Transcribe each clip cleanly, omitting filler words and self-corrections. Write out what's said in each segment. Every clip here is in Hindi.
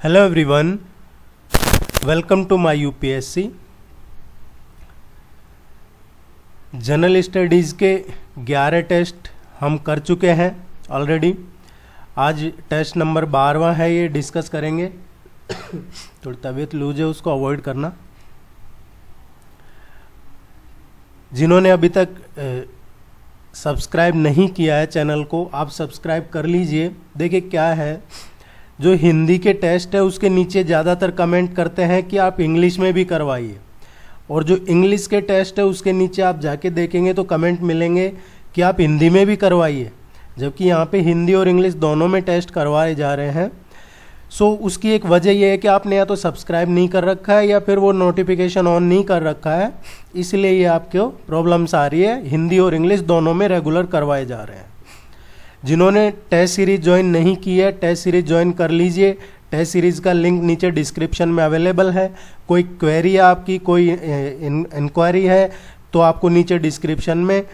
Hello everyone, welcome to my UPSC. General studies के 11 टेस्ट हम कर चुके हैं ऑलरेडी। आज टेस्ट नंबर 12वां है, ये डिस्कस करेंगे। थोड़ी तबीयत लूज है, उसको अवॉइड करना। जिन्होंने अभी तक सब्सक्राइब नहीं किया है चैनल को, आप सब्सक्राइब कर लीजिए। देखिए क्या है, जो हिंदी के टेस्ट है उसके नीचे ज़्यादातर कमेंट करते हैं कि आप इंग्लिश में भी करवाइए, और जो इंग्लिश के टेस्ट है उसके नीचे आप जाके देखेंगे तो कमेंट मिलेंगे कि आप हिंदी में भी करवाइए, जबकि यहाँ पे हिंदी और इंग्लिश दोनों में टेस्ट करवाए जा रहे हैं। सो उसकी एक वजह यह है कि आपने या तो सब्सक्राइब नहीं कर रखा है या फिर वो नोटिफिकेशन ऑन नहीं कर रखा है, इसलिए ये आपको प्रॉब्लम्स आ रही है। हिंदी और इंग्लिश दोनों में रेगुलर करवाए जा रहे हैं। जिन्होंने टेस्ट सीरीज ज्वाइन नहीं की है, टेस्ट सीरीज ज्वाइन कर लीजिए। टेस्ट सीरीज का लिंक नीचे डिस्क्रिप्शन में अवेलेबल है। कोई क्वेरी है आपकी, कोई इंक्वायरी है, तो आपको नीचे डिस्क्रिप्शन में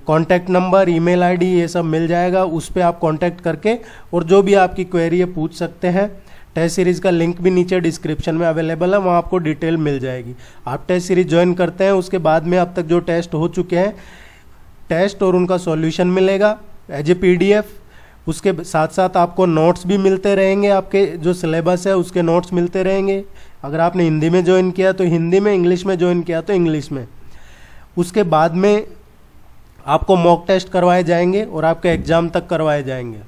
कॉन्टैक्ट नंबर, ईमेल आईडी ये सब मिल जाएगा। उस पर आप कॉन्टैक्ट करके और जो भी आपकी क्वेरी है पूछ सकते हैं। टेस्ट सीरीज़ का लिंक भी नीचे डिस्क्रिप्शन में अवेलेबल है, वहाँ आपको डिटेल मिल जाएगी। आप टेस्ट सीरीज ज्वाइन करते हैं, उसके बाद में अब तक जो टेस्ट हो चुके हैं, टेस्ट और उनका सॉल्यूशन मिलेगा एज ए PDF। उसके साथ साथ आपको नोट्स भी मिलते रहेंगे, आपके जो सिलेबस है उसके नोट्स मिलते रहेंगे। अगर आपने हिंदी में ज्वाइन किया तो हिंदी में, इंग्लिश में ज्वाइन किया तो इंग्लिश में। उसके बाद में आपको मॉक टेस्ट करवाए जाएंगे और आपके एग्ज़ाम तक करवाए जाएंगे।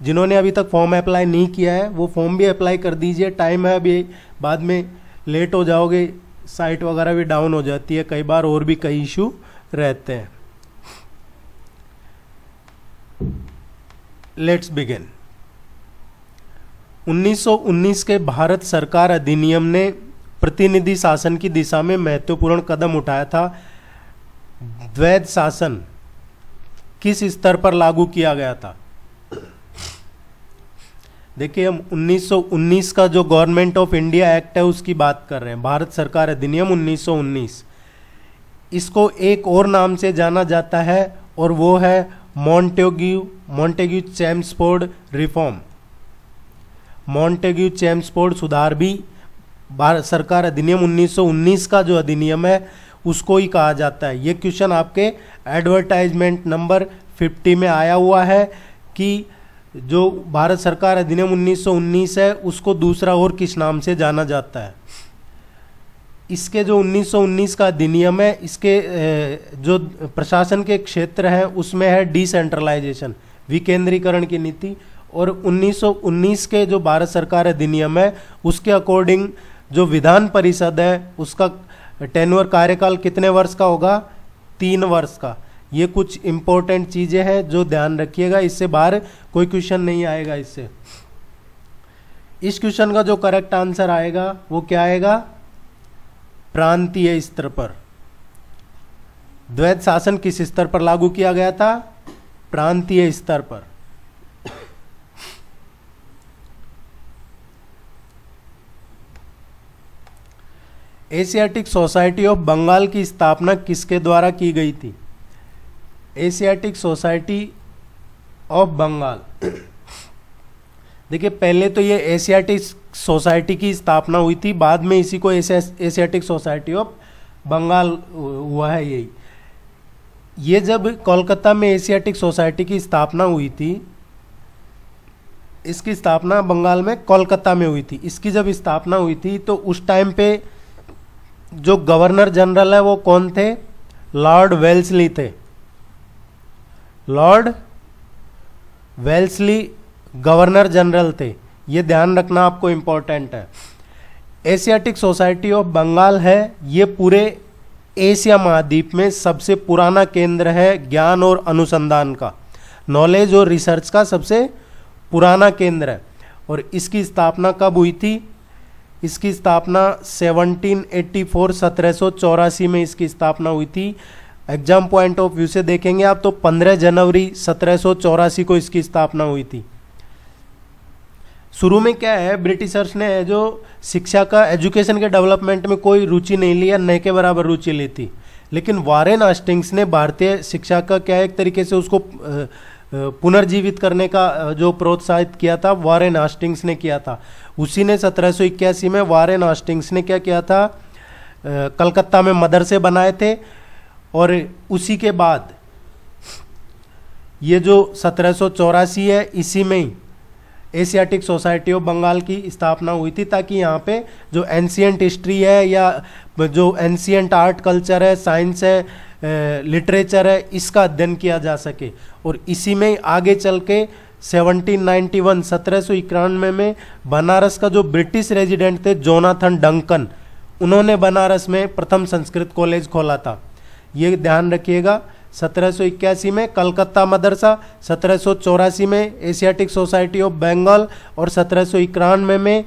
जिन्होंने अभी तक फॉर्म अप्लाई नहीं किया है वो फॉर्म भी अप्लाई कर दीजिए। टाइम है अभी, बाद में लेट हो जाओगे, साइट वगैरह भी डाउन हो जाती है कई बार, और भी कई इशू रहते हैं। Let's begin. 1919 के भारत सरकार अधिनियम ने प्रतिनिधि शासन की दिशा में महत्वपूर्ण कदम उठाया था। द्वैध शासन किस स्तर पर लागू किया गया था? देखिए, हम 1919 का जो गवर्नमेंट ऑफ इंडिया एक्ट है उसकी बात कर रहे हैं, भारत सरकार अधिनियम 1919। इसको एक और नाम से जाना जाता है और वो है Montagu Chelmsford reform. Montagu Chelmsford सुधार भी भारत सरकार अधिनियम 1919 का जो अधिनियम है उसको ही कहा जाता है। ये क्वेश्चन आपके एडवर्टाइजमेंट नंबर 50 में आया हुआ है कि जो भारत सरकार अधिनियम 1919 है उसको दूसरा और किस नाम से जाना जाता है। इसके जो 1919 का अधिनियम है, इसके जो प्रशासन के क्षेत्र हैं उसमें है डिसेंट्रलाइजेशन, विकेंद्रीकरण की नीति। और 1919 के जो भारत सरकार अधिनियम है उसके अकॉर्डिंग जो विधान परिषद है उसका टेन्योर, कार्यकाल कितने वर्ष का होगा? 3 वर्ष का। ये कुछ इंपॉर्टेंट चीज़ें हैं जो ध्यान रखिएगा, इससे बाहर कोई क्वेश्चन नहीं आएगा इससे। इस क्वेश्चन का जो करेक्ट आंसर आएगा वो क्या आएगा? प्रांतीय स्तर पर। द्वैध शासन किस स्तर पर लागू किया गया था? प्रांतीय स्तर पर। एशियाटिक सोसाइटी ऑफ बंगाल की स्थापना किसके द्वारा की गई थी? Asiatic society of Bengal. देखिए, पहले तो ये एशियाटिक सोसाइटी की स्थापना हुई थी, बाद में इसी को एशियाटिक सोसाइटी ऑफ बंगाल हुआ है। यही ये जब कोलकाता में एशियाटिक सोसाइटी की स्थापना हुई थी, इसकी स्थापना बंगाल में कोलकाता में हुई थी। इसकी जब स्थापना हुई थी तो उस टाइम पे जो गवर्नर जनरल है वो कौन थे? लॉर्ड वेल्सली थे। लॉर्ड वेल्सली गवर्नर जनरल थे, ये ध्यान रखना आपको इम्पोर्टेंट है। एशियाटिक सोसाइटी ऑफ बंगाल है, ये पूरे एशिया महाद्वीप में सबसे पुराना केंद्र है ज्ञान और अनुसंधान का, नॉलेज और रिसर्च का सबसे पुराना केंद्र है। और इसकी स्थापना कब हुई थी? इसकी स्थापना 1784 में इसकी स्थापना हुई थी। एग्जाम पॉइंट ऑफ व्यू से देखेंगे आप तो 15 जनवरी 1784 को इसकी स्थापना हुई थी। शुरू में क्या है, ब्रिटिशर्स ने जो शिक्षा का, एजुकेशन के डेवलपमेंट में कोई रुचि नहीं लिया, न के बराबर रुचि ली थी। लेकिन वारेन हेस्टिंग्स ने भारतीय शिक्षा का क्या एक तरीके से उसको पुनर्जीवित करने का जो प्रोत्साहित किया था वॉरेन हास्टिंग्स ने किया था। उसी ने 1781 में वॉरेन हास्टिंग्स ने क्या किया था, कलकत्ता में मदरसे बनाए थे। और उसी के बाद ये जो 1784 है, इसी में ही एशियाटिक सोसाइटी ऑफ बंगाल की स्थापना हुई थी, ताकि यहाँ पे जो एंशियंट हिस्ट्री है या जो एंशियंट आर्ट कल्चर है, साइंस है, लिटरेचर है, इसका अध्ययन किया जा सके। और इसी में आगे चल के 1791 में बनारस का जो ब्रिटिश रेजिडेंट थे जोनाथन डंकन, उन्होंने बनारस में प्रथम संस्कृत कॉलेज खोला था। ये ध्यान रखिएगा। 1781 में कलकत्ता मदरसा, 1784 में एशियाटिक सोसाइटी ऑफ बंगाल और 1791 में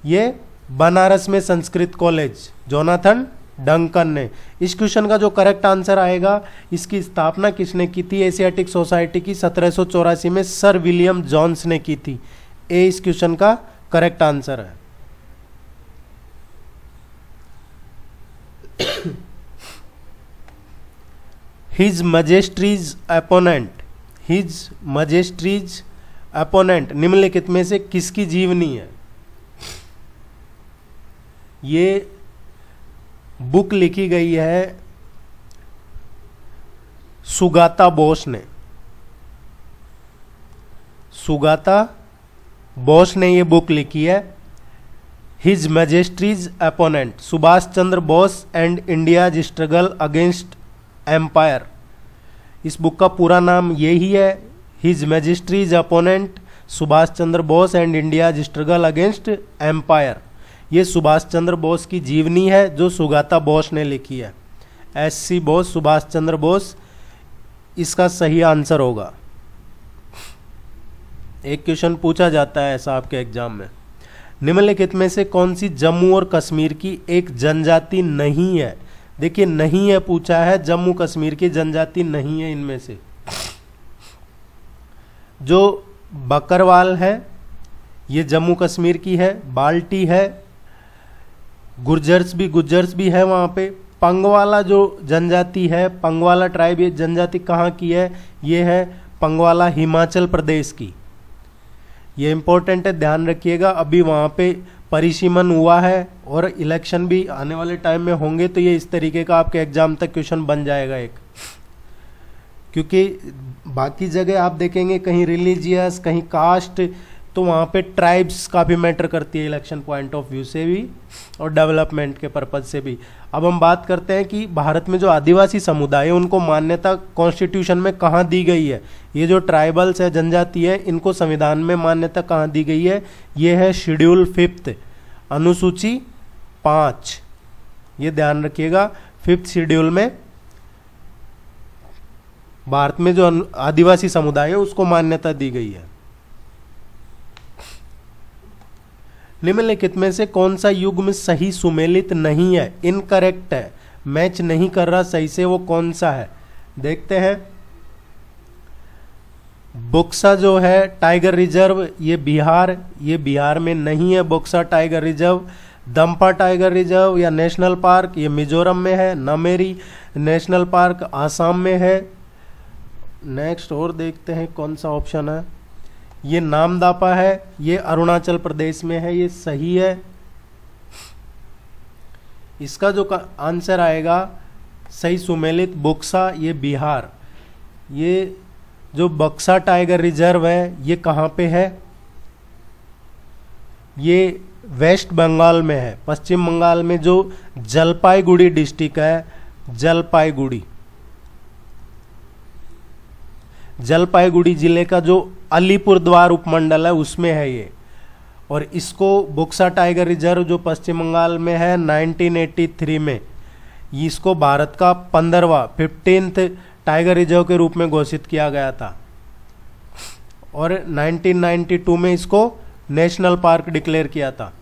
ये बनारस में संस्कृत कॉलेज जोनाथन डंकन ने। इस क्वेश्चन का जो करेक्ट आंसर आएगा, इसकी स्थापना किसने की थी एशियाटिक सोसाइटी की? 1784 में सर विलियम जॉन्स ने की थी। ए इस क्वेश्चन का करेक्ट आंसर है। हिज मजेस्ट्रीज अपोनेंट, हिज मजेस्ट्रीज अपोनेंट निम्नलिखित में से किसकी जीवनी है? ये बुक लिखी गई है सुगाता बोस ने। सुगाता बोस ने ये बुक लिखी है, his majesty's opponent, Subhas Chandra Bose and India's struggle against empire. इस बुक का पूरा नाम यही है, his majesty's opponent, Subhas Chandra Bose and India's struggle against empire. ये सुभाष चंद्र बोस की जीवनी है जो सुगाता बोस ने लिखी है। SC बोस, सुभाष चंद्र बोस, इसका सही आंसर होगा। एक क्वेश्चन पूछा जाता है ऐसा आपके एग्जाम में, निम्नलिखित में से कौन सी जम्मू और कश्मीर की एक जनजाति नहीं है? देखिए नहीं है पूछा है, जम्मू कश्मीर की जनजाति नहीं है इनमें से। जो बकरवाल है ये जम्मू कश्मीर की है, बाल्टी है, गुर्जर्स भी है वहाँ पे। पंगवाला जो जनजाति है, पंगवाला ट्राइब, ये जनजाति कहाँ की है? ये है पंगवाला हिमाचल प्रदेश की। ये इंपॉर्टेंट है, ध्यान रखिएगा। अभी वहाँ पे परिसीमन हुआ है और इलेक्शन भी आने वाले टाइम में होंगे, तो ये इस तरीके का आपके एग्जाम तक क्वेश्चन बन जाएगा एक। क्योंकि बाकी जगह आप देखेंगे कहीं रिलीजियस, कहीं कास्ट, तो वहाँ पे ट्राइब्स काफ़ी मैटर करती है इलेक्शन पॉइंट ऑफ व्यू से भी और डेवलपमेंट के पर्पज से भी। अब हम बात करते हैं कि भारत में जो आदिवासी समुदाय है उनको मान्यता कॉन्स्टिट्यूशन में कहाँ दी गई है। ये जो ट्राइबल्स है, जनजाति है, इनको संविधान में मान्यता कहाँ दी गई है? ये है शेड्यूल 5 अनुसूची 5। ये ध्यान रखिएगा, 5th शेड्यूल में भारत में जो आदिवासी समुदाय है उसको मान्यता दी गई है। निम्नलिखित में से कौन सा युग्म सही सुमेलित नहीं है? इनकरेक्ट है, मैच नहीं कर रहा सही से, वो कौन सा है? देखते हैं। बुक्सा जो है टाइगर रिजर्व, ये बिहार में नहीं है। Buxa tiger reserve, Dampa tiger reserve या नेशनल पार्क, ये मिजोरम में है। नमेरी नेशनल पार्क आसाम में है। नेक्स्ट और देखते हैं कौन सा ऑप्शन है। ये नामदापा है, ये अरुणाचल प्रदेश में है, ये सही है। इसका जो आंसर आएगा सही सुमेलित बुक्सा, ये बिहार। ये जो बक्सा टाइगर रिजर्व है ये कहाँ पे है? ये वेस्ट बंगाल में है, पश्चिम बंगाल में जो जलपाईगुड़ी डिस्ट्रिक्ट है, जलपाईगुड़ी जिले का जो अलीपुरद्वार उपमंडल है उसमें है ये। और इसको बुक्सा टाइगर रिजर्व जो पश्चिम बंगाल में है 1983 में, इसको भारत का 15th टाइगर रिजर्व के रूप में घोषित किया गया था। और 1992 में इसको नेशनल पार्क डिक्लेयर किया था।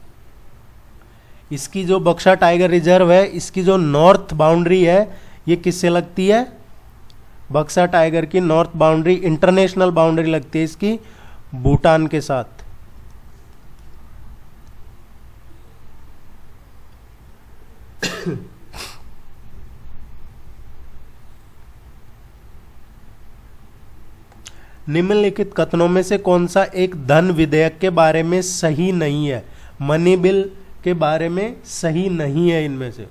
इसकी जो बक्सा टाइगर रिजर्व है, इसकी जो नॉर्थ बाउंड्री है ये किससे लगती है? बक्सा टाइगर की नॉर्थ बाउंड्री, इंटरनेशनल बाउंड्री लगती है इसकी भूटान के साथ। निम्नलिखित कथनों में से कौन सा एक धन विधेयक के बारे में सही नहीं है? मनी बिल के बारे में सही नहीं है। इनमें से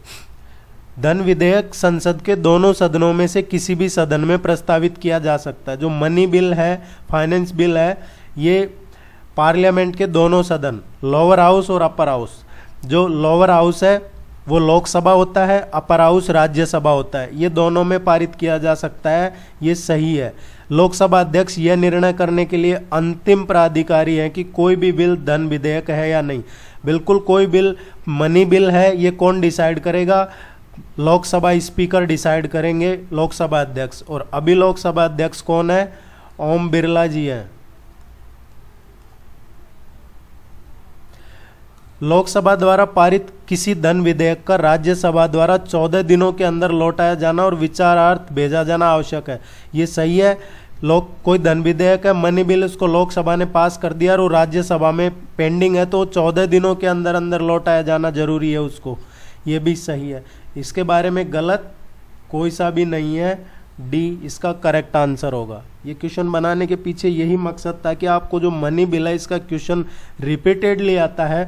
धन विधेयक संसद के दोनों सदनों में से किसी भी सदन में प्रस्तावित किया जा सकता है। जो मनी बिल है, फाइनेंस बिल है, ये पार्लियामेंट के दोनों सदन, लोअर हाउस और अपर हाउस, जो लोअर हाउस है वो लोकसभा होता है, अपर हाउस राज्यसभा होता है, ये दोनों में पारित किया जा सकता है, ये सही है। लोकसभा अध्यक्ष यह निर्णय करने के लिए अंतिम प्राधिकारी है कि कोई भी बिल धन विधेयक है या नहीं। बिल्कुल, कोई बिल मनी बिल है ये कौन डिसाइड करेगा? लोकसभा स्पीकर डिसाइड करेंगे, लोकसभा अध्यक्ष। और अभी लोकसभा अध्यक्ष कौन है? ओम बिरला जी हैं। लोकसभा द्वारा पारित किसी धन विधेयक का राज्यसभा द्वारा 14 दिनों के अंदर लौटाया जाना और विचारार्थ भेजा जाना आवश्यक है। ये सही है। कोई धन विधेयक है, मनी बिल, उसको लोकसभा ने पास कर दिया और वो राज्यसभा में पेंडिंग है तो 14 दिनों के अंदर अंदर लौटाया जाना जरूरी है उसको। ये भी सही है। इसके बारे में गलत कोई सा भी नहीं है। डी इसका करेक्ट आंसर होगा। ये क्वेश्चन बनाने के पीछे यही मकसद था कि आपको जो मनी बिल है इसका क्वेश्चन रिपीटेडली आता है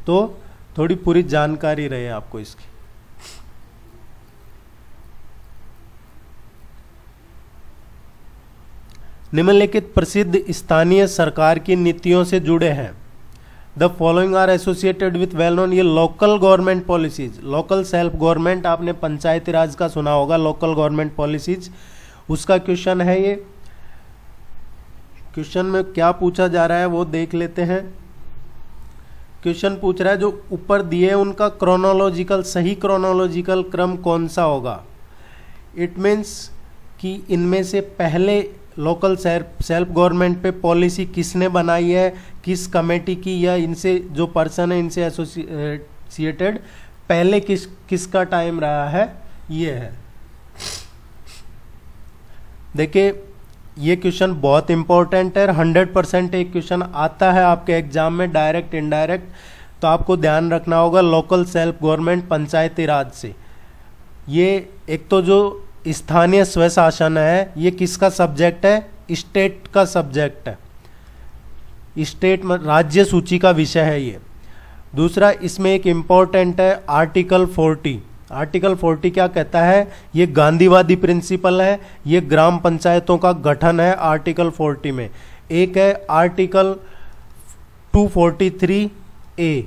तो थोड़ी पूरी जानकारी रहे आपको इसकी। निम्नलिखित प्रसिद्ध स्थानीय सरकार की नीतियों से जुड़े हैं। The following are associated with well known, ये local government policies, local self government, आपने पंचायती राज का सुना होगा, लोकल गवर्नमेंट पॉलिसीज, उसका क्वेश्चन है ये। क्वेश्चन में क्या पूछा जा रहा है वो देख लेते हैं। क्वेश्चन पूछ रहा है जो ऊपर दिए उनका क्रोनोलॉजिकल, सही क्रोनोलॉजिकल क्रम कौन सा होगा? इट मीन्स कि इनमें से पहले लोकल सेल्फ गवर्नमेंट पे पॉलिसी किसने बनाई है, किस कमेटी की, या इनसे जो पर्सन है इनसे एसोसिएटेड पहले किसका टाइम रहा है, ये है। देखिए ये क्वेश्चन बहुत इंपॉर्टेंट है। 100% एक क्वेश्चन आता है आपके एग्जाम में, डायरेक्ट इनडायरेक्ट, तो आपको ध्यान रखना होगा लोकल सेल्फ गवर्नमेंट, पंचायती राज से। ये एक तो जो स्थानीय स्वशासन है ये किसका सब्जेक्ट है? स्टेट का सब्जेक्ट है, स्टेट राज्य सूची का विषय है ये। दूसरा इसमें एक इम्पॉर्टेंट है आर्टिकल 40। आर्टिकल 40 क्या कहता है? ये गांधीवादी प्रिंसिपल है, ये ग्राम पंचायतों का गठन है आर्टिकल 40 में। एक है आर्टिकल 243A,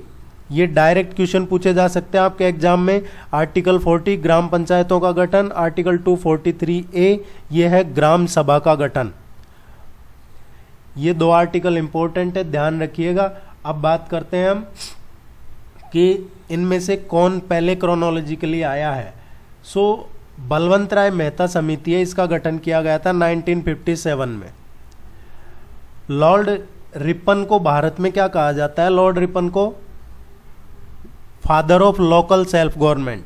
ये डायरेक्ट क्वेश्चन पूछे जा सकते हैं आपके एग्जाम में। आर्टिकल 40 ग्राम पंचायतों का गठन, आर्टिकल 243A ये है ग्राम सभा का गठन। ये दो आर्टिकल इंपॉर्टेंट है, ध्यान रखिएगा। अब बात करते हैं हम कि इनमें से कौन पहले क्रोनोलॉजिकली आया है। बलवंत राय मेहता समिति है, इसका गठन किया गया था 1957 में। लॉर्ड रिपन को भारत में क्या कहा जाता है? लॉर्ड रिपन को father of local self government,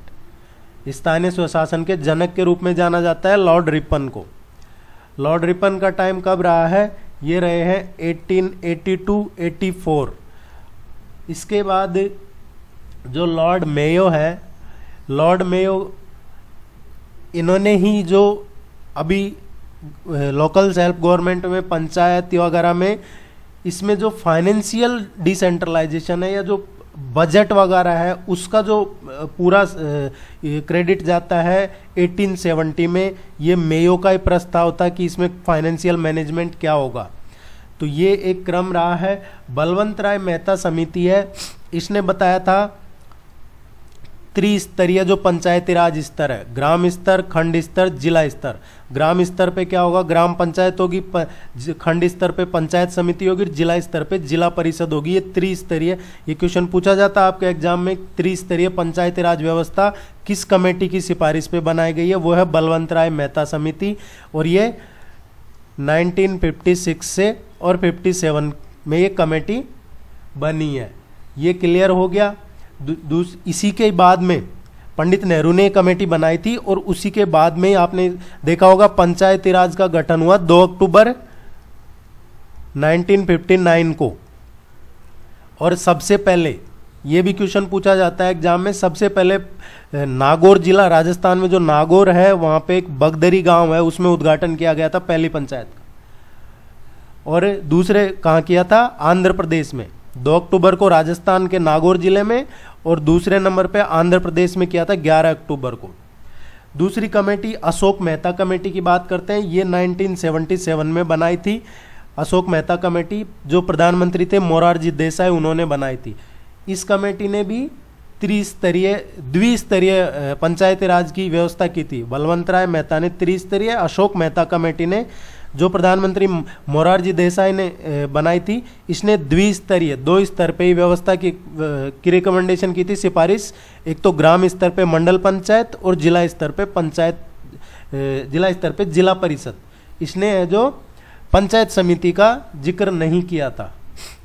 स्थानीय स्वशासन के जनक के रूप में जाना जाता है लॉर्ड रिपन को। लॉर्ड रिपन का टाइम कब रहा है? ये रहे हैं 1882-84। इसके बाद जो लॉर्ड मेयो है, लॉर्ड मेयो इन्होंने ही जो अभी लोकल सेल्फ गवर्नमेंट में पंचायत वगैरह में इसमें जो फाइनेंशियल डिसेंट्रलाइजेशन है या जो बजट वगैरह है उसका जो पूरा क्रेडिट जाता है 1870 में। ये मेयो का ही प्रस्ताव था कि इसमें फाइनेंशियल मैनेजमेंट क्या होगा। तो ये एक क्रम रहा है। बलवंत राय मेहता समिति है, इसने बताया था त्रिस्तरीय जो पंचायती राज स्तर है, ग्राम स्तर, खंड स्तर, जिला स्तर। ग्राम स्तर पे क्या होगा? ग्राम पंचायत होगी, खंड स्तर पे पंचायत समिति होगी, जिला स्तर पे जिला परिषद होगी। ये त्रिस्तरीय, ये क्वेश्चन पूछा जाता है आपके एग्जाम में। त्रिस्तरीय पंचायती राज व्यवस्था किस कमेटी की सिफारिश पे बनाई गई है? वो है बलवंत राय मेहता समिति, और ये 1956 से और 57 में ये कमेटी बनी है। ये क्लियर हो गया। इसी के बाद में पंडित नेहरू ने कमेटी बनाई थी और उसी के बाद में आपने देखा होगा पंचायती राज का गठन हुआ 2 अक्टूबर 1959 को। और सबसे पहले ये भी क्वेश्चन पूछा जाता है एग्जाम में, सबसे पहले नागौर जिला राजस्थान में जो नागौर है वहां पे एक बगदरी गांव है, उसमें उद्घाटन किया गया था पहली पंचायत का। और दूसरे कहाँ किया था, आंध्र प्रदेश में। 2 अक्टूबर को राजस्थान के नागौर जिले में, और दूसरे नंबर पे आंध्र प्रदेश में किया था 11 अक्टूबर को। दूसरी कमेटी अशोक मेहता कमेटी की बात करते हैं। ये 1977 में बनाई थी अशोक मेहता कमेटी, जो प्रधानमंत्री थे मोरारजी देसाई, उन्होंने बनाई थी। इस कमेटी ने भी द्विस्तरीय पंचायती राज की व्यवस्था की थी। बलवंत राय मेहता ने त्रिस्तरीय, अशोक मेहता कमेटी ने, जो प्रधानमंत्री मोरारजी देसाई ने बनाई थी, इसने द्विस्तरीय, 2 स्तर पे ही व्यवस्था की रिकमेंडेशन की थी, सिफारिश। एक तो ग्राम स्तर पे मंडल पंचायत और जिला स्तर पे पंचायत, जिला स्तर पे जिला परिषद। इसने जो पंचायत समिति का जिक्र नहीं किया था।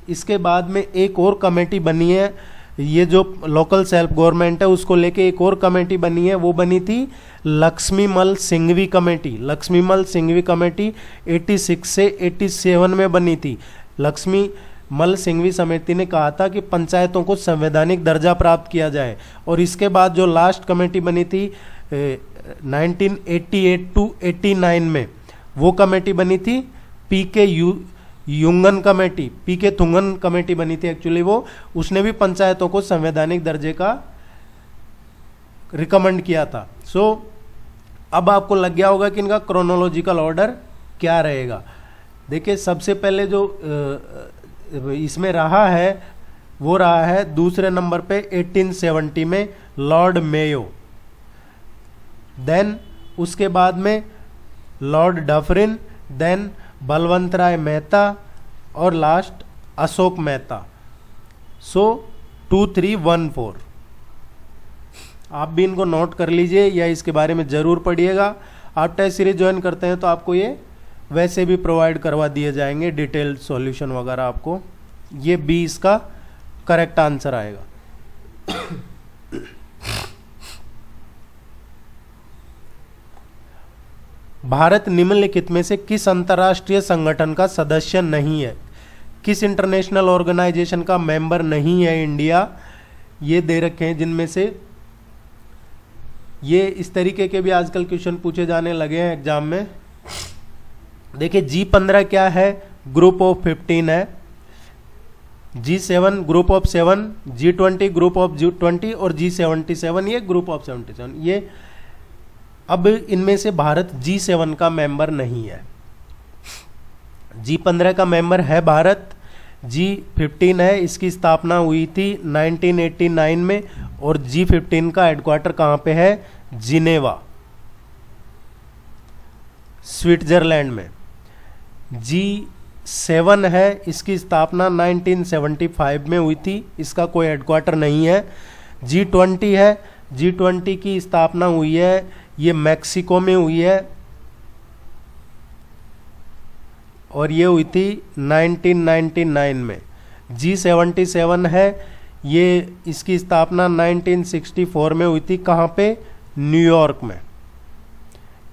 इसके बाद में एक और कमेटी बनी है, ये जो लोकल सेल्फ गवर्नमेंट है उसको लेके एक और कमेटी बनी है, वो बनी थी लक्ष्मीमल सिंघवी कमेटी। लक्ष्मीमल सिंघवी कमेटी 86 से 87 में बनी थी। लक्ष्मीमल सिंघवी समिति ने कहा था कि पंचायतों को संवैधानिक दर्जा प्राप्त किया जाए। और इसके बाद जो लास्ट कमेटी बनी थी 1988 टू 89 में, वो कमेटी बनी थी पीके युंगन कमेटी, पीके थुंगन कमेटी बनी थी एक्चुअली वो। उसने भी पंचायतों को संवैधानिक दर्जे का रिकमेंड किया था। अब आपको लग गया होगा कि इनका क्रोनोलॉजिकल ऑर्डर क्या रहेगा। देखिए, सबसे पहले जो इसमें रहा है वो रहा है दूसरे नंबर पे 1870 में लॉर्ड मेयो, देन उसके बाद में लॉर्ड डफरिन, देन बलवंत राय मेहता और लास्ट अशोक मेहता। 2314 आप भी इनको नोट कर लीजिए या इसके बारे में ज़रूर पढ़िएगा। आप टेस्ट सीरीज ज्वाइन करते हैं तो आपको ये वैसे भी प्रोवाइड करवा दिए जाएंगे, डिटेल्ड सॉल्यूशन वगैरह आपको। ये बी इसका करेक्ट आंसर आएगा। भारत निम्नलिखित में से किस अंतर्राष्ट्रीय संगठन का सदस्य नहीं है? किस इंटरनेशनल ऑर्गेनाइजेशन का मेंबर नहीं है इंडिया? ये दे रखे हैं जिनमें से, ये इस तरीके के भी आजकल क्वेश्चन पूछे जाने लगे हैं एग्जाम में। देखिए, G15 क्या है? ग्रुप ऑफ 15 है। G7 group of 7, G20 group of G20 और G77 ये ग्रुप ऑफ 77। ये अब इनमें से भारत G7 का मेंबर नहीं है। G15 का मेंबर है भारत, G15 है, इसकी स्थापना हुई थी 1989 में, और G15 का हेडक्वार्टर कहाँ पे है? जिनेवा, स्विट्जरलैंड में। G7 है, इसकी स्थापना 1975 में हुई थी, इसका कोई हेडक्वार्टर नहीं है। G20 है, G20 की स्थापना हुई है, ये मैक्सिको में हुई है और ये हुई थी 1999 में। G77 है, ये इसकी स्थापना 1964 में हुई थी, कहाँ पे? न्यूयॉर्क में।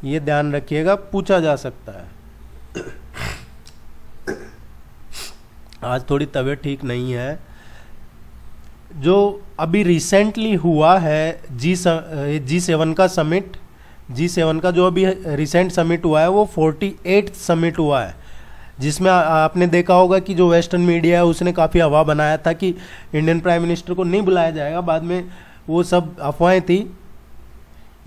ये ध्यान रखिएगा, पूछा जा सकता है। आज थोड़ी तबीयत ठीक नहीं है। जो अभी रिसेंटली हुआ है G7 का समिट, G7 का जो अभी रिसेंट समिट हुआ है वो 48th समिट हुआ है, जिसमें आपने देखा होगा कि जो वेस्टर्न मीडिया है उसने काफ़ी हवा बनाया था कि इंडियन प्राइम मिनिस्टर को नहीं बुलाया जाएगा, बाद में वो सब अफवाहें थी।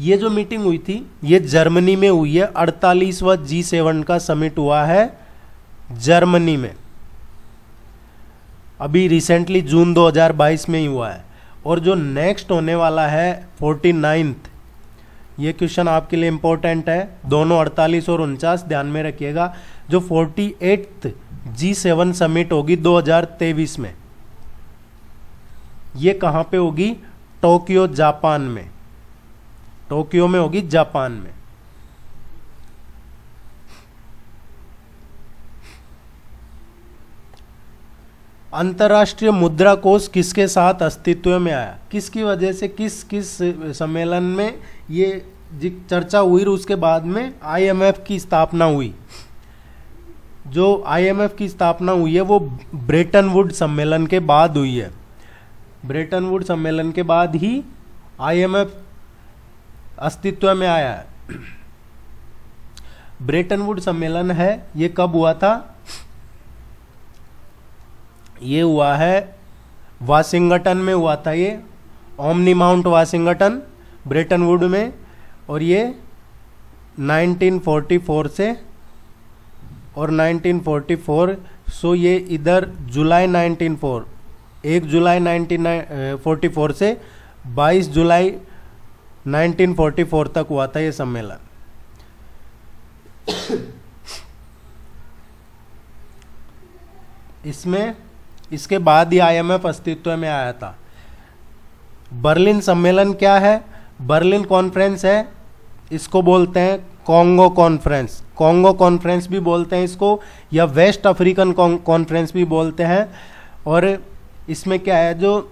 ये जो मीटिंग हुई थी ये जर्मनी में हुई है। 48वां G7 का समिट हुआ है जर्मनी में, अभी रिसेंटली जून 2022 में ही हुआ है। और जो नेक्स्ट होने वाला है 49th, ये क्वेश्चन आपके लिए इंपॉर्टेंट है, दोनों 48 और 49 ध्यान में रखिएगा। जो 48th G7 समिट होगी 2023 में, ये कहाँ पे होगी? टोक्यो, जापान में। टोक्यो में होगी, जापान में। अंतर्राष्ट्रीय मुद्रा कोष किसके साथ अस्तित्व में आया? किसकी वजह से, किस सम्मेलन में ये चर्चा हुई, उसके बाद में IMF की स्थापना हुई? जो IMF की स्थापना हुई है वो ब्रेटन वुड सम्मेलन के बाद हुई है। ब्रेटन वुड सम्मेलन के बाद ही IMF अस्तित्व में आया है। ब्रेटन वुड सम्मेलन है, ये कब हुआ था? ये हुआ है वाशिंगटन में हुआ था, ये omni mount Washington Brayton would में, और ये 1944 से, और 1944 सो ये इधर जुलाई 1 जुलाई 1944 से 22 जुलाई 1944 तक हुआ था ये सम्मेलन। इसमें इसके बाद ही IMF अस्तित्व में आया था। बर्लिन सम्मेलन क्या है? बर्लिन कॉन्फ्रेंस है, इसको बोलते हैं कॉन्गो कॉन्फ्रेंस, कॉन्गो कॉन्फ्रेंस भी बोलते हैं इसको, या वेस्ट अफ्रीकन कॉन्फ्रेंस भी बोलते हैं। और इसमें क्या है, जो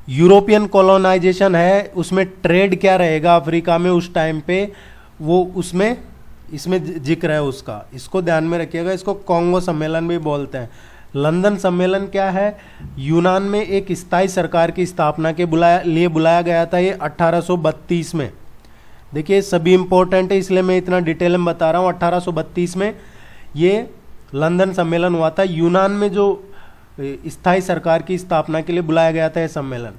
यूरोपियन कॉलोनाइजेशन है उसमें ट्रेड क्या रहेगा अफ्रीका में उस टाइम पे, वो उसमें इसमें जिक्र है उसका, इसको ध्यान में रखिएगा। इसको कॉन्गो सम्मेलन भी बोलते हैं। लंदन सम्मेलन क्या है? यूनान में एक स्थायी सरकार की स्थापना के लिए बुलाया गया था, ये 1832 में। देखिए सभी इंपॉर्टेंट है इसलिए मैं इतना डिटेल में बता रहा हूँ। 1832 में ये लंदन सम्मेलन हुआ था। यूनान में जो स्थायी सरकार की स्थापना के लिए बुलाया गया था ये सम्मेलन,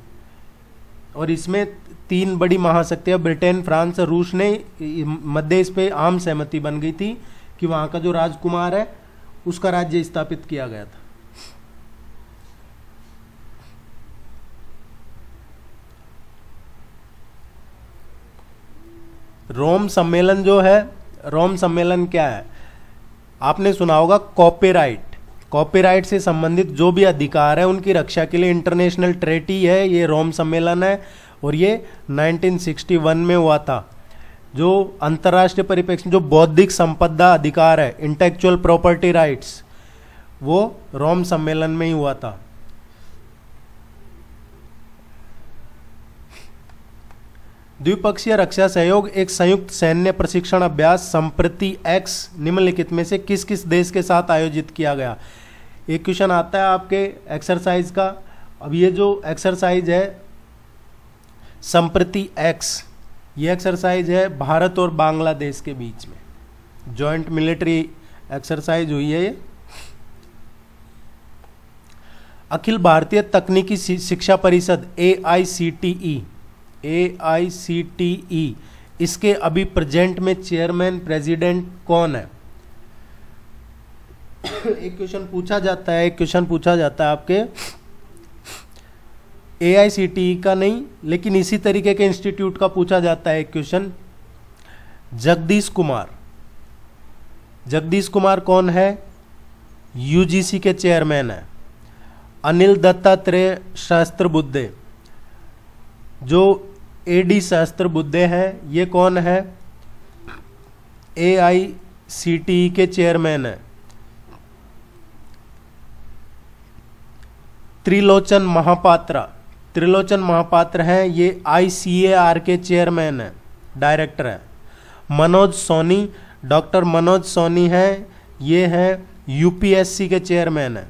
और इसमें 3 बड़ी महाशक्तियां ब्रिटेन, फ्रांस, रूस ने मध्य इस पे आम सहमति बन गई थी कि वहाँ का जो राजकुमार है उसका राज्य स्थापित किया गया था। रोम सम्मेलन जो है, रोम सम्मेलन क्या है? आपने सुना होगा कॉपीराइट। कॉपीराइट से संबंधित जो भी अधिकार है उनकी रक्षा के लिए इंटरनेशनल ट्रेटी है, ये रोम सम्मेलन है, और ये 1961 में हुआ था। जो अंतर्राष्ट्रीय परिप्रेक्ष्य जो बौद्धिक संपदा अधिकार है, इंटेलेक्चुअल प्रॉपर्टी राइट्स, वो रोम सम्मेलन में ही हुआ था। द्विपक्षीय रक्षा सहयोग एक संयुक्त सैन्य प्रशिक्षण अभ्यास संप्रति एक्स निम्नलिखित में से किस किस देश के साथ आयोजित किया गया? एक क्वेश्चन आता है आपके एक्सरसाइज का। अब ये जो एक्सरसाइज है संप्रति एक्स, ये एक्सरसाइज है भारत और बांग्लादेश के बीच में, जॉइंट मिलिट्री एक्सरसाइज हुई है ये। अखिल भारतीय तकनीकी शिक्षा परिषद AICTE, इसके अभी प्रेजेंट में चेयरमैन प्रेसिडेंट कौन है? एक क्वेश्चन पूछा जाता है आपके AICTE का नहीं, लेकिन इसी तरीके के इंस्टीट्यूट का पूछा जाता है एक क्वेश्चन। जगदीश कुमार कौन है? UGC के चेयरमैन है। अनिल दत्तात्रेय सहस्त्रबुद्धे, जो AD सहस्त्रबुद्धे हैं, ये कौन है? AICTE के चेयरमैन है। त्रिलोचन महापात्र हैं, ये ICAR के चेयरमैन है, डायरेक्टर है। डॉक्टर मनोज सोनी हैं, ये हैं UPSC के चेयरमैन है।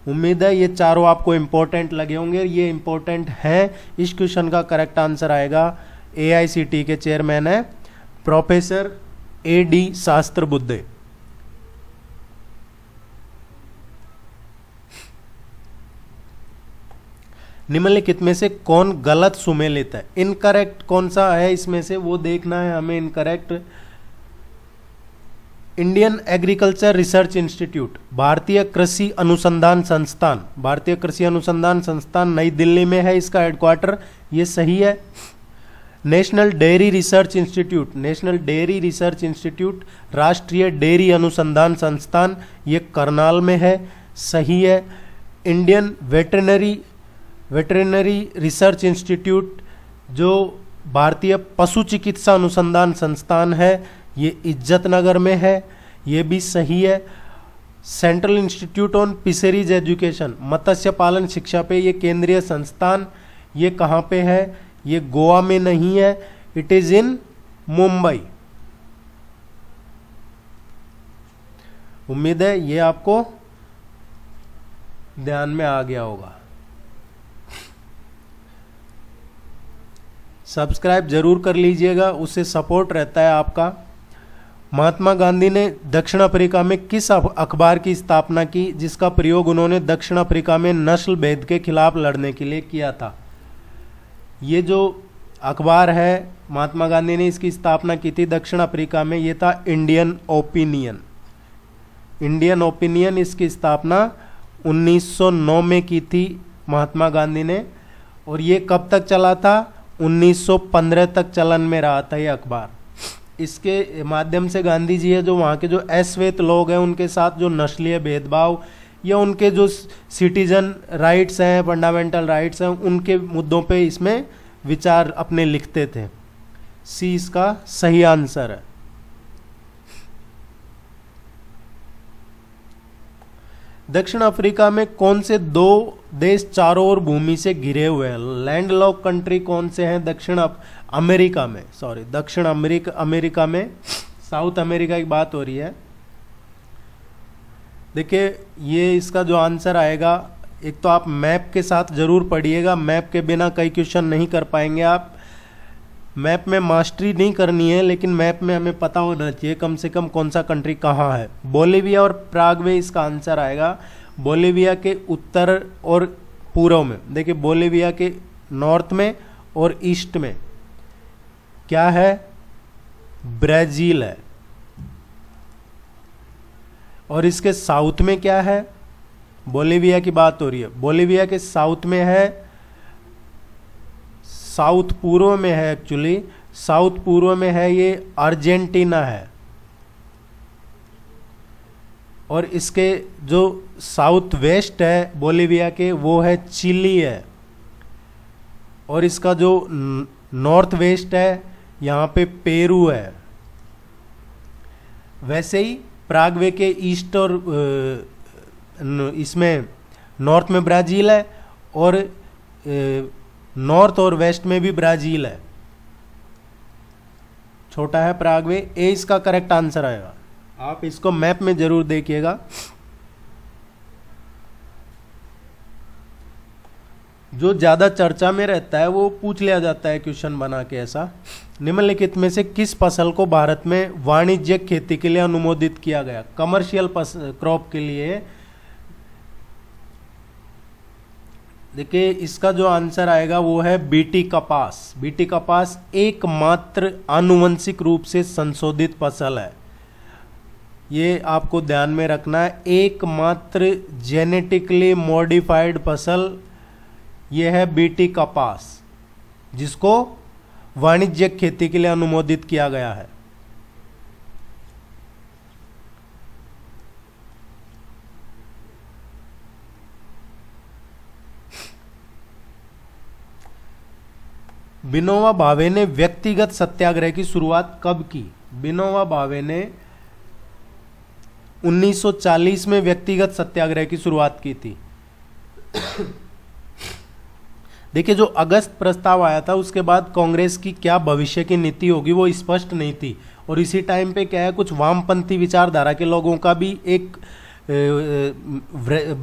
उम्मीद है ये चारों आपको इंपॉर्टेंट लगे होंगे, ये इंपॉर्टेंट हैं। इस क्वेश्चन का करेक्ट आंसर आएगा AICTE के चेयरमैन है प्रोफेसर AD सहस्त्रबुद्धे। निम्नलिखित में से कौन गलत सुमेलित है? इनकरेक्ट कौन सा है इसमें से, वो देखना है हमें। Incorrect Indian agriculture research institute, भारतीय कृषि अनुसंधान संस्थान नई दिल्ली में है इसका हेडक्वार्टर, ये सही है। नेशनल डेयरी रिसर्च इंस्टीट्यूट राष्ट्रीय डेयरी अनुसंधान संस्थान, ये करनाल में है, सही है। इंडियन वेटरनरी रिसर्च इंस्टीट्यूट, जो भारतीय पशु चिकित्सा अनुसंधान संस्थान है, ये इज्जत नगर में है, ये भी सही है। Central institute on fisheries education, मत्स्य पालन शिक्षा पे ये केंद्रीय संस्थान, ये कहाँ पे है? ये गोवा में नहीं है, इट इज इन मुंबई। उम्मीद है ये आपको ध्यान में आ गया होगा। सब्सक्राइब जरूर कर लीजिएगा, उससे सपोर्ट रहता है आपका। महात्मा गांधी ने दक्षिण अफ्रीका में किस अखबार की स्थापना की जिसका प्रयोग उन्होंने दक्षिण अफ्रीका में नस्ल भेद के खिलाफ लड़ने के लिए किया था? ये जो अखबार है महात्मा गांधी ने इसकी स्थापना की थी दक्षिण अफ्रीका में, ये था इंडियन ओपिनियन। इंडियन ओपिनियन इसकी स्थापना 1909 में की थी महात्मा गांधी ने, और ये कब तक चला था? 1915 तक चलन में रहा था ये अखबार। इसके माध्यम से गांधी जी है जो वहाँ के जो अश्वेत लोग हैं उनके साथ जो नस्लीय भेदभाव या उनके जो सिटीजन राइट्स हैं, फंडामेंटल राइट्स हैं, उनके मुद्दों पे इसमें विचार अपने लिखते थे। सी इसका सही आंसर है। दक्षिण अफ्रीका में कौन से दो देश चारों ओर भूमि से घिरे हुए हैं? लैंडलॉक कंट्री कौन से हैं दक्षिण अमेरिका में? दक्षिण अमेरिका में, साउथ अमेरिका की बात हो रही है। देखिए ये इसका जो आंसर आएगा, एक तो आप मैप के साथ जरूर पढ़िएगा, मैप के बिना कई क्वेश्चन नहीं कर पाएंगे आप। मैप में मास्टरी नहीं करनी है, लेकिन मैप में हमें पता होना चाहिए कम से कम कौन सा कंट्री कहाँ है। बोलिविया और प्रागवे इसका आंसर आएगा। बोलिविया के उत्तर और पूर्व में, देखिए बोलिविया के नॉर्थ में और ईस्ट में क्या है? ब्राजील है। और इसके साउथ में क्या है? बोलिविया की बात हो रही है, बोलिविया के साउथ में है, साउथ पूर्व में है, एक्चुअली साउथ पूर्व में है ये अर्जेंटीना है। और इसके जो साउथ वेस्ट है बोलिविया के वो है चिली है। और इसका जो नॉर्थ वेस्ट है यहाँ पे पेरू है। वैसे ही प्रागवे के ईस्ट और इसमें नॉर्थ में ब्राजील है, और नॉर्थ और वेस्ट में भी ब्राजील है। छोटा है प्रागवे। ए इसका करेक्ट आंसर आएगा। आप इसको मैप में जरूर देखिएगा। जो ज्यादा चर्चा में रहता है वो पूछ लिया जाता है क्वेश्चन बना के ऐसा। निम्नलिखित में से किस फसल को भारत में वाणिज्यिक खेती के लिए अनुमोदित किया गया? कमर्शियल क्रॉप के लिए। देखिए इसका जो आंसर आएगा वो है बीटी कपास। बीटी कपास एकमात्र आनुवंशिक रूप से संशोधित फसल है। ये आपको ध्यान में रखना है, एकमात्र जेनेटिकली मॉडिफाइड फसल ये है बीटी कपास, जिसको वाणिज्यिक खेती के लिए अनुमोदित किया गया है। विनोबा भावे ने व्यक्तिगत सत्याग्रह की शुरुआत कब की? विनोबा भावे ने 1940 में व्यक्तिगत सत्याग्रह की शुरुआत की थी। देखिए जो अगस्त प्रस्ताव आया था उसके बाद कांग्रेस की क्या भविष्य की नीति होगी वो स्पष्ट नहीं थी। और इसी टाइम पे क्या है, कुछ वामपंथी विचारधारा के लोगों का भी एक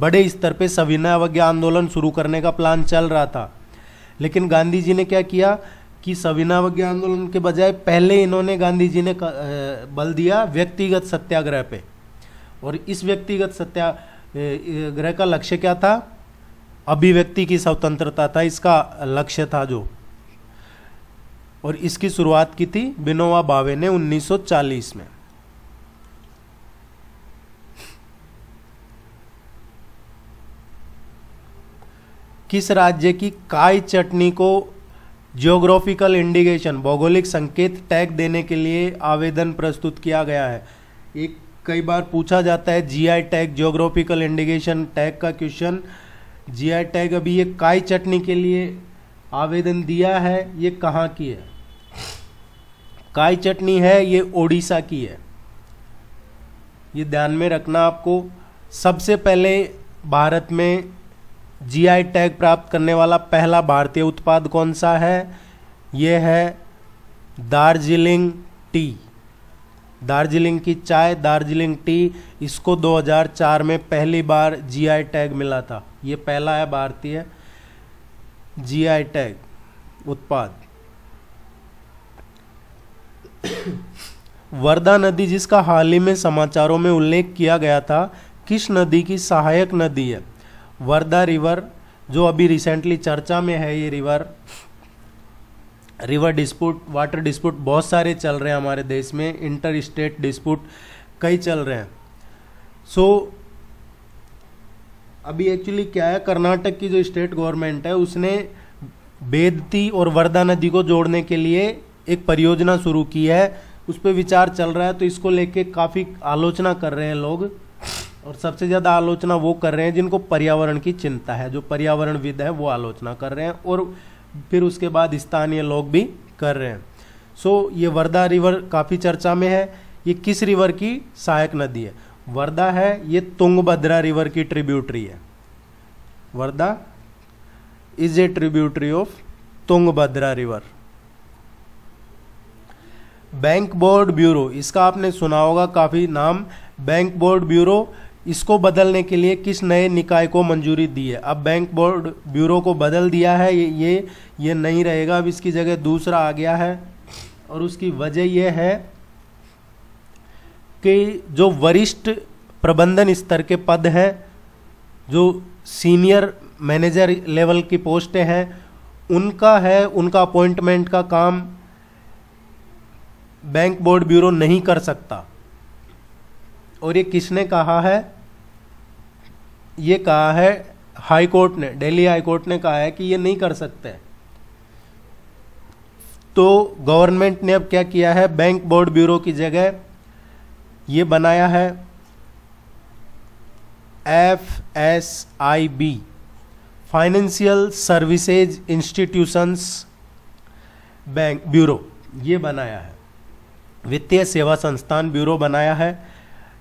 बड़े स्तर पे सविनय अवज्ञा आंदोलन शुरू करने का प्लान चल रहा था। लेकिन गांधी जी ने क्या किया कि सविनय अवज्ञा आंदोलन के बजाय पहले इन्होंने, गांधी जी ने बल दिया व्यक्तिगत सत्याग्रह पे। और इस व्यक्तिगत सत्याग्रह का लक्ष्य क्या था? अभिव्यक्ति की स्वतंत्रता था इसका लक्ष्य था जो। और इसकी शुरुआत की थी विनोबा भावे ने 1940 में। किस राज्य की काई चटनी को जियोग्राफिकल इंडिकेशन, भौगोलिक संकेत टैग देने के लिए आवेदन प्रस्तुत किया गया है? एक कई बार पूछा जाता है GI tag, geographical indication tag का क्वेश्चन। जीआई टैग अभी ये काई चटनी के लिए आवेदन दिया है, ये कहाँ की है? काई चटनी है ये ओडिशा की है। ये ध्यान में रखना आपको। सबसे पहले भारत में जीआई टैग प्राप्त करने वाला पहला भारतीय उत्पाद कौन सा है? ये है दार्जिलिंग टी। दार्जिलिंग की चाय, दार्जिलिंग टी, इसको 2004 में पहली बार जीआई टैग मिला था। ये पहला है भारतीय जीआई टैग उत्पाद। वर्धा नदी जिसका हाल ही में समाचारों में उल्लेख किया गया था, किस नदी की सहायक नदी है? वर्धा रिवर जो अभी रिसेंटली चर्चा में है, ये रिवर डिस्प्यूट, वाटर डिस्प्यूट बहुत सारे चल रहे हैं हमारे देश में, इंटर स्टेट डिस्प्यूट कई चल रहे हैं। अभी एक्चुअली क्या है, कर्नाटक की जो स्टेट गवर्नमेंट है उसने बेदती और वर्धा नदी को जोड़ने के लिए एक परियोजना शुरू की है, उस पर विचार चल रहा है। तो इसको लेके काफ़ी आलोचना कर रहे हैं लोग, और सबसे ज़्यादा आलोचना वो कर रहे हैं जिनको पर्यावरण की चिंता है, जो पर्यावरणविद है वो आलोचना कर रहे हैं, और फिर उसके बाद स्थानीय लोग भी कर रहे हैं। ये वर्धा रिवर काफ़ी चर्चा में है। ये किस रिवर की सहायक नदी है? वर्धा है, ये तुंगभद्रा रिवर की ट्रिब्यूटरी है। Wardha is a tributary of Tungabhadra river. Bank board bureau, इसका आपने सुना होगा काफ़ी नाम, बैंक बोर्ड ब्यूरो, इसको बदलने के लिए किस नए निकाय को मंजूरी दी है? अब बैंक बोर्ड ब्यूरो को बदल दिया है, ये नहीं रहेगा, अब इसकी जगह दूसरा आ गया है। और उसकी वजह यह है कि जो वरिष्ठ प्रबंधन स्तर के पद हैं, जो सीनियर मैनेजर लेवल की पोस्टें हैं, उनका अपॉइंटमेंट का काम बैंक बोर्ड ब्यूरो नहीं कर सकता। और ये किसने कहा है? ये कहा है हाई कोर्ट ने, दिल्ली हाई कोर्ट ने कहा है कि ये नहीं कर सकते। तो गवर्नमेंट ने अब क्या किया है, बैंक बोर्ड ब्यूरो की जगह ये बनाया है FSIB, financial services institutions bank bureau, ये बनाया है, वित्तीय सेवा संस्थान ब्यूरो बनाया है।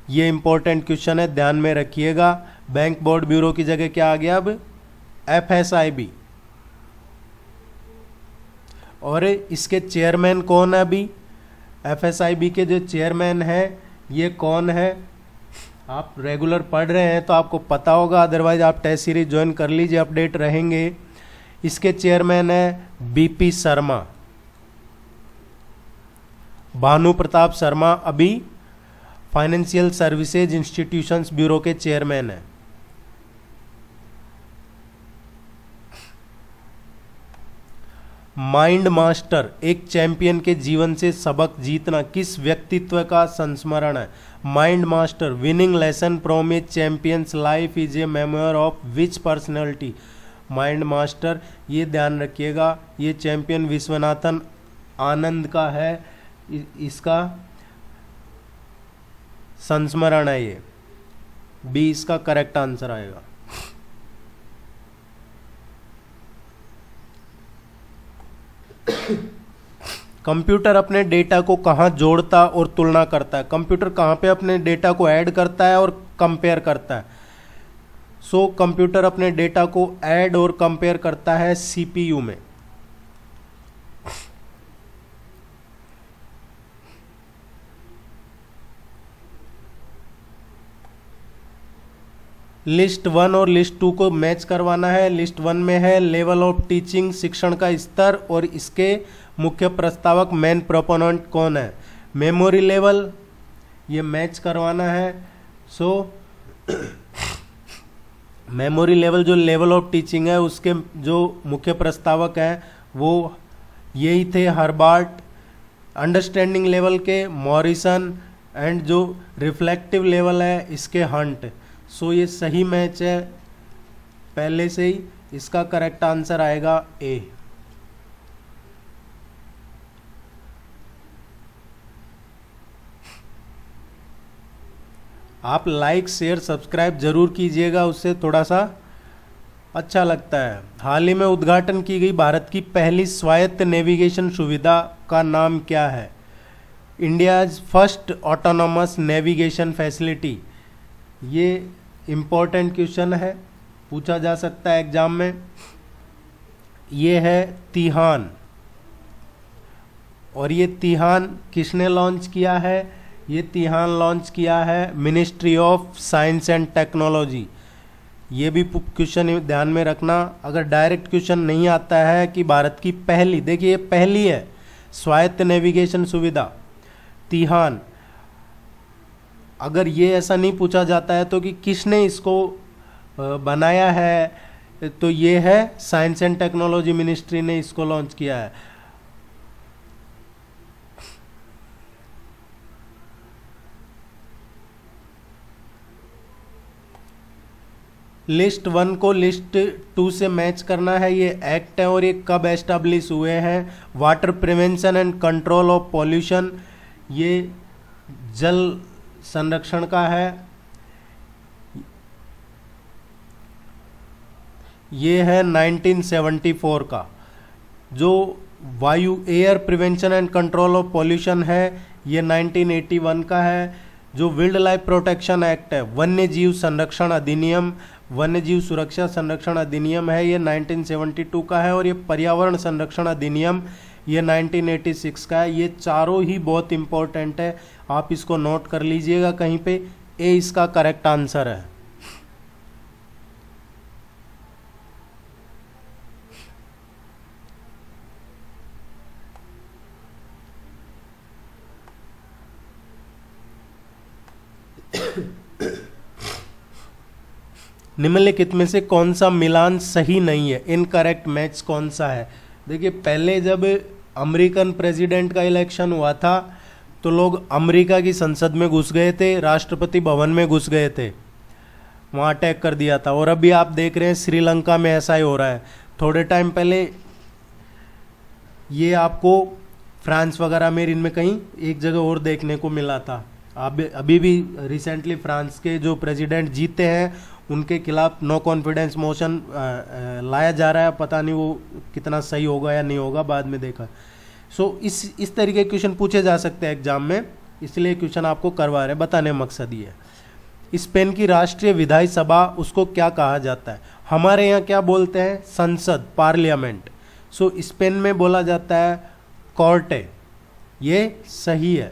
ये इंपॉर्टेंट क्वेश्चन है, ध्यान में रखिएगा। बैंक बोर्ड ब्यूरो की जगह क्या आ गया अब? FSIB। और इसके चेयरमैन कौन है? अभी FSIB के जो चेयरमैन है ये कौन है? आप रेगुलर पढ़ रहे हैं तो आपको पता होगा, अदरवाइज आप टेस्ट सीरीज ज्वाइन कर लीजिए, अपडेट रहेंगे। इसके चेयरमैन है BP शर्मा, भानु प्रताप शर्मा, अभी फाइनेंशियल सर्विसेज इंस्टीट्यूशंस ब्यूरो के चेयरमैन हैं। माइंड मास्टर, एक चैंपियन के जीवन से सबक जीतना किस व्यक्तित्व का संस्मरण है? Mind master, winning lesson from A champions life is a memoir of which personality? Mind master, ये ध्यान रखिएगा, ये चैंपियन विश्वनाथन आनंद का है, इसका संस्मरण है ये। बी इसका करेक्ट आंसर आएगा। कंप्यूटर अपने डेटा को कहाँ जोड़ता और तुलना करता है? कंप्यूटर कहाँ पे अपने डेटा को ऐड करता है और कंपेयर करता है? कंप्यूटर अपने डेटा को ऐड और कंपेयर करता है CPU में। लिस्ट 1 और लिस्ट 2 को मैच करवाना है। लिस्ट 1 में है लेवल ऑफ टीचिंग, शिक्षण का स्तर, और इसके मुख्य प्रस्तावक मेन प्रोपोनेंट कौन है? मेमोरी लेवल, ये मैच करवाना है। मेमोरी लेवल जो लेवल ऑफ टीचिंग है उसके जो मुख्य प्रस्तावक हैं वो यही थे, हर्बार्ट। अंडरस्टैंडिंग लेवल के मॉरिसन, एंड जो रिफ्लेक्टिव लेवल है इसके हंट। ये सही मैच है पहले से ही। इसका करेक्ट आंसर आएगा A। आप लाइक शेयर सब्सक्राइब जरूर कीजिएगा, उससे थोड़ा सा अच्छा लगता है। हाल ही में उद्घाटन की गई भारत की पहली स्वायत्त नेविगेशन सुविधा का नाम क्या है? India's first autonomous navigation facility. ये इम्पोर्टेंट क्वेश्चन है, पूछा जा सकता है एग्जाम में। ये है तिहान, और ये तिहान किसने लॉन्च किया है? ये तिहान लॉन्च किया है ministry of science and technology. ये भी क्वेश्चन ध्यान में रखना, अगर डायरेक्ट क्वेश्चन नहीं आता है कि भारत की पहली, देखिए ये पहली है स्वायत्त नेविगेशन सुविधा। इम्तिहान, अगर ये ऐसा नहीं पूछा जाता है तो कि किसने इसको बनाया है, तो ये है साइंस एंड टेक्नोलॉजी मिनिस्ट्री ने इसको लॉन्च किया है। लिस्ट 1 को लिस्ट 2 से मैच करना है। ये एक्ट है और ये कब एस्टैब्लिश हुए हैं? Water prevention and control of pollution, ये जल संरक्षण का है। ये है 1974 का। जो वायु air prevention and control of pollution है ये 1981 का है। जो वाइल्ड लाइफ प्रोटेक्शन एक्ट है, वन्य जीव संरक्षण अधिनियम, वन्य जीव सुरक्षा संरक्षण अधिनियम है, ये 1972 का है। और ये पर्यावरण संरक्षण अधिनियम ये 1986 का है। ये चारों ही बहुत इंपॉर्टेंट है, आप इसको नोट कर लीजिएगा कहीं पे। ए इसका करेक्ट आंसर है। निम्नलिखित में से कौन सा मिलान सही नहीं है? इनकरेक्ट मैच कौन सा है? देखिए, पहले जब अमेरिकन प्रेसिडेंट का इलेक्शन हुआ था तो लोग अमेरिका की संसद में घुस गए थे, राष्ट्रपति भवन में घुस गए थे, वहाँ अटैक कर दिया था। और अभी आप देख रहे हैं श्रीलंका में ऐसा ही हो रहा है। थोड़े टाइम पहले ये आपको फ्रांस वगैरह में, इनमें कहीं एक जगह और देखने को मिला था। अभी भी रिसेंटली फ्रांस के जो प्रेसिडेंट जीते हैं उनके खिलाफ नो कॉन्फिडेंस मोशन लाया जा रहा है। पता नहीं वो कितना सही होगा या नहीं होगा, बाद में देखा। सो इस तरीके के क्वेश्चन पूछे जा सकते हैं एग्जाम में, इसलिए क्वेश्चन आपको करवा रहे हैं, बताने मकसद ये है। स्पेन की राष्ट्रीय विधायी सभा उसको क्या कहा जाता है? हमारे यहाँ क्या बोलते हैं? संसद, पार्लियामेंट। सो स्पेन में बोला जाता है कोर्टे, ये सही है।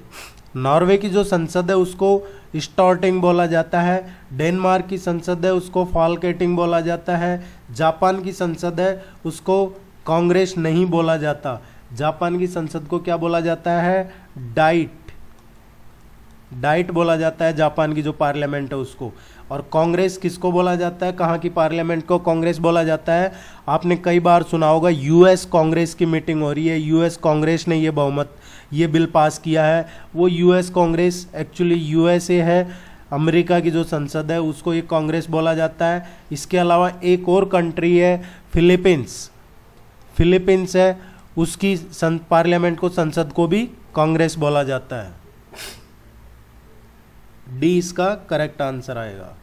नॉर्वे की जो संसद है उसको स्टॉर्टिंग बोला जाता है। डेनमार्क की संसद है उसको फॉलकेटिंग बोला जाता है। जापान की संसद है उसको कांग्रेस नहीं बोला जाता। जापान की संसद को क्या बोला जाता है? डाइट बोला जाता है जापान की जो पार्लियामेंट है उसको। और कांग्रेस किसको बोला जाता है? कहाँ की पार्लियामेंट को कांग्रेस बोला जाता है? आपने कई बार सुना होगा यूएस कांग्रेस की मीटिंग हो रही है, यूएस कांग्रेस ने ये बिल पास किया है। वो यूएस कांग्रेस एक्चुअली यूएसए है, अमेरिका की जो संसद है उसको ये कांग्रेस बोला जाता है। इसके अलावा एक और कंट्री है फिलीपींस है, उसकी पार्लियामेंट को, संसद को भी कांग्रेस बोला जाता है। डी इसका करेक्ट आंसर आएगा।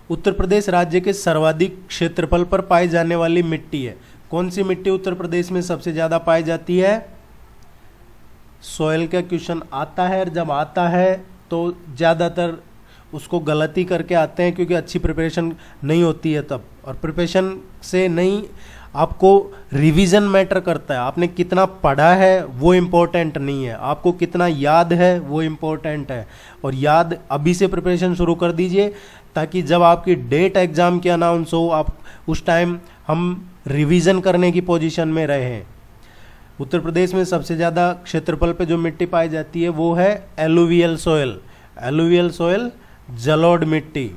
उत्तर प्रदेश राज्य के सर्वाधिक क्षेत्रफल पर पाई जाने वाली मिट्टी है। कौन सी मिट्टी उत्तर प्रदेश में सबसे ज्यादा पाई जाती है? सॉइल का क्वेश्चन आता है, और जब आता है तो ज़्यादातर उसको गलती करके आते हैं क्योंकि अच्छी प्रिपरेशन नहीं होती है तब। और प्रिपरेशन से नहीं, आपको रिवीजन मैटर करता है। आपने कितना पढ़ा है वो इम्पोर्टेंट नहीं है, आपको कितना याद है वो इम्पोर्टेंट है। और याद अभी से प्रिपरेशन शुरू कर दीजिए ताकि जब आपकी डेट एग्ज़ाम की अनाउंस हो, आप उस टाइम हम रिवीजन करने की पोजीशन में रहें। उत्तर प्रदेश में सबसे ज़्यादा क्षेत्रफल पे जो मिट्टी पाई जाती है वो है एलुवियल सॉइल, जलोढ़ मिट्टी।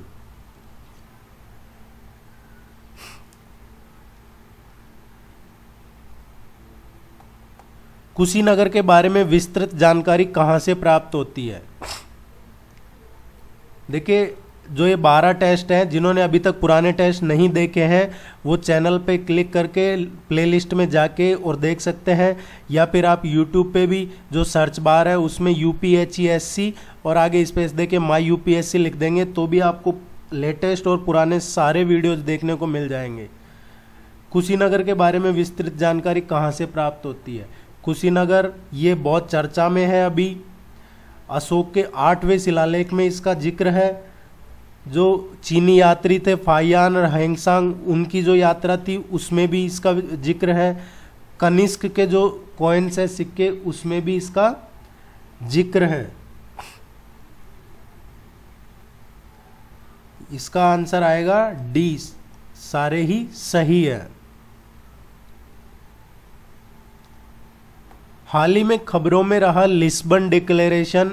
कुशीनगर के बारे में विस्तृत जानकारी कहाँ से प्राप्त होती है? देखिए, जो ये 12 टेस्ट हैं, जिन्होंने अभी तक पुराने टेस्ट नहीं देखे हैं वो चैनल पे क्लिक करके प्लेलिस्ट में जाके और देख सकते हैं, या फिर आप यूट्यूब पे भी जो सर्च बार है उसमें UPHESC और आगे स्पेस देके माई UPSC लिख देंगे तो भी आपको लेटेस्ट और पुराने सारे वीडियोज देखने को मिल जाएंगे। कुशीनगर के बारे में विस्तृत जानकारी कहाँ से प्राप्त होती है? कुशीनगर ये बहुत चर्चा में है अभी। अशोक के 8वें शिलालेख में इसका जिक्र है। जो चीनी यात्री थे फाहियान और हैंगसांग, उनकी जो यात्रा थी उसमें भी इसका जिक्र है। कनिष्क के जो कॉइन्स है, सिक्के, उसमें भी इसका जिक्र है। इसका आंसर आएगा डी, सारे ही सही है। हाल ही में खबरों में रहा लिस्बन डिक्लेरेशन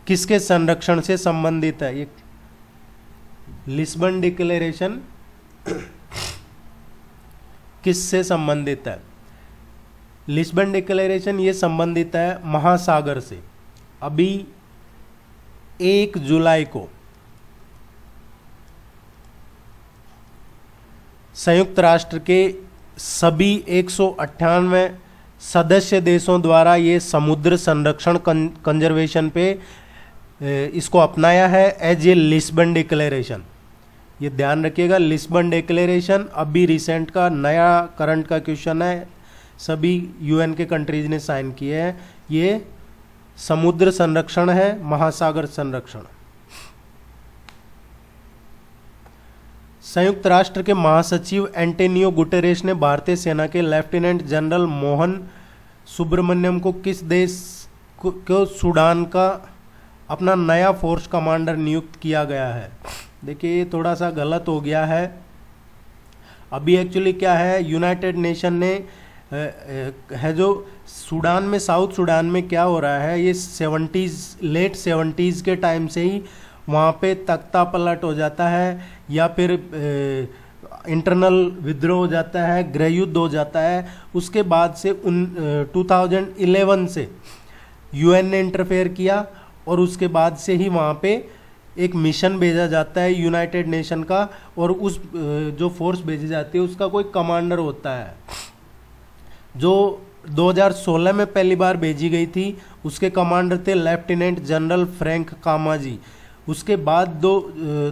किसके संरक्षण से संबंधित है? ये लिस्बन डिक्लेरेशन किससे संबंधित है? लिस्बन डिक्लेरेशन ये संबंधित है महासागर से। अभी 1 जुलाई को संयुक्त राष्ट्र के सभी 198 सदस्य देशों द्वारा ये समुद्र संरक्षण कंजर्वेशन पे इसको अपनाया है एज ए लिस्बन डिक्लेरेशन। ये ध्यान रखिएगा, लिस्बन डिक्लेरेशन अभी रिसेंट का नया करंट का क्वेश्चन है, सभी यूएन के कंट्रीज ने साइन किए हैं। ये समुद्र संरक्षण है, महासागर संरक्षण। संयुक्त राष्ट्र के महासचिव एंटोनियो गुटेरेस ने भारतीय सेना के लेफ्टिनेंट जनरल मोहन सुब्रमण्यम को किस देश को सूडान का अपना नया फोर्स कमांडर नियुक्त किया गया है? देखिए ये थोड़ा सा गलत हो गया है। अभी एक्चुअली क्या है, यूनाइटेड नेशन ने है जो सूडान में, साउथ सूडान में क्या हो रहा है, ये लेट 70s के टाइम से ही वहाँ पे तख्ता पलट हो जाता है या फिर इंटरनल विद्रोह हो जाता है, गृह युद्ध हो जाता है। उसके बाद से 2011 से यूएन ने इंटरफेयर किया और उसके बाद से ही वहाँ पे एक मिशन भेजा जाता है यूनाइटेड नेशन का, और उस जो फोर्स भेजी जाती है उसका कोई कमांडर होता है। जो 2016 में पहली बार भेजी गई थी उसके कमांडर थे लेफ्टिनेंट जनरल फ्रैंक कामाजी। उसके बाद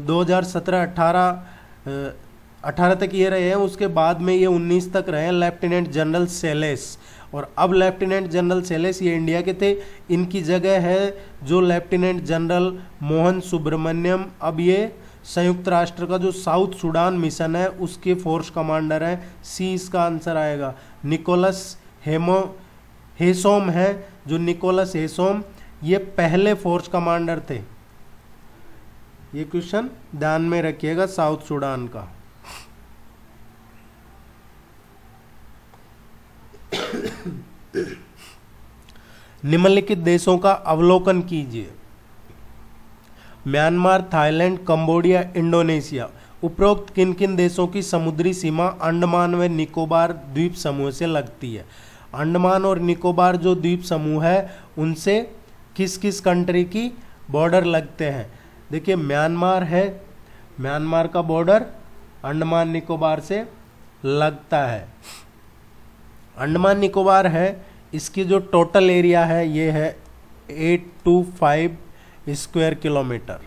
2017-18 तक ये रहे हैं, उसके बाद में ये 19 तक रहे हैं लेफ्टिनेंट जनरल सेलेस। और अब लेफ्टिनेंट जनरल सेलेस ये इंडिया के थे, इनकी जगह है जो लेफ्टिनेंट जनरल मोहन सुब्रमण्यम, अब ये संयुक्त राष्ट्र का जो साउथ सूडान मिशन है उसके फोर्स कमांडर हैं। सी इसका आंसर आएगा। निकोलस हेसोम है, जो निकोलस हेसोम ये पहले फोर्स कमांडर थे। ये क्वेश्चन ध्यान में रखिएगा साउथ सूडान का। निम्नलिखित देशों का अवलोकन कीजिए। Myanmar, Thailand, Cambodia, Indonesia. उपरोक्त किन किन देशों की समुद्री सीमा अंडमान व निकोबार द्वीप समूह से लगती है? अंडमान और निकोबार जो द्वीप समूह है उनसे किस किस कंट्री की बॉर्डर लगते हैं? देखिए म्यांमार है, म्यांमार का बॉर्डर अंडमान निकोबार से लगता है। अंडमान निकोबार है, इसकी जो टोटल एरिया है ये है 825 स्क्वायर किलोमीटर,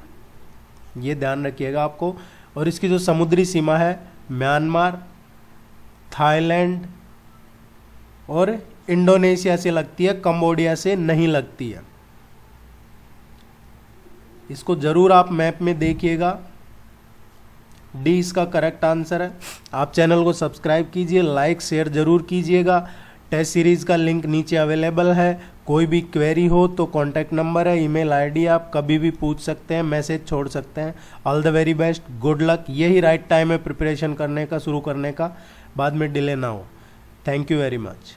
ये ध्यान रखिएगा आपको। और इसकी जो समुद्री सीमा है म्यांमार, थाईलैंड और इंडोनेशिया से लगती है, कंबोडिया से नहीं लगती है। इसको जरूर आप मैप में देखिएगा। डी इसका करेक्ट आंसर है। आप चैनल को सब्सक्राइब कीजिए, लाइक शेयर जरूर कीजिएगा। टेस्ट सीरीज का लिंक नीचे अवेलेबल है। कोई भी क्वेरी हो तो कॉन्टैक्ट नंबर है, ईमेल आईडी, आप कभी भी पूछ सकते हैं, मैसेज छोड़ सकते हैं। All the very best, good luck. यही राइट टाइम है प्रिपरेशन करने का, शुरू करने का, बाद में डिले ना हो। Thank you very much.